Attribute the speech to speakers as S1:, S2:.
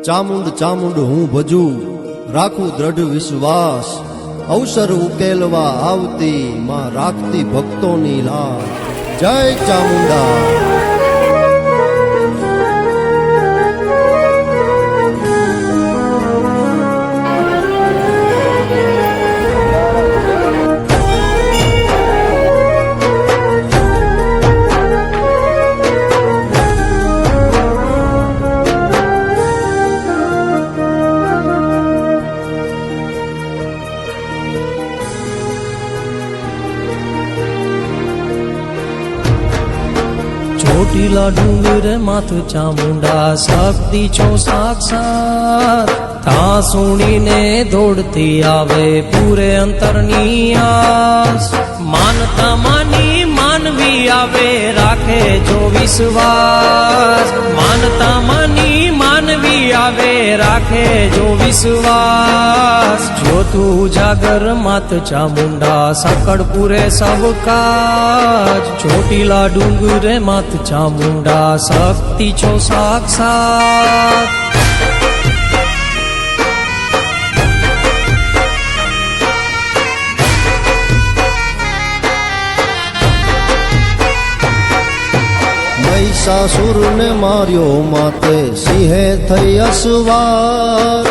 S1: ચામુંડ ચામુંડ હું ભજું, રાખું દ્રઢ વિશ્વાસ, અવસર ઉકેલવા આવતી માં રાખતી ભક્તોની લાજ. જય ચામુંડા.
S2: ચોટીલા ડુંગર માથું ચામુંડા શક્તિ છો સાક્ષાત. તા સુણીને દોડતી આવે પૂરે અંતરની આસ. માનતા માની માનવી આવે રાખે જો વિશ્વાસ. માનતા માની માનવી આવે રાખે જો વિશ્વાસ. જો તું જાગર માત ચામુંડા સકડ પૂરે સબ કાજ. ચોટીલા ડુંગરે માત ચામુંડા શક્તિ છો સાક્ષાત.
S1: મહિષાસુરને માર્યો માતે સિંહે થઈ અસવાર.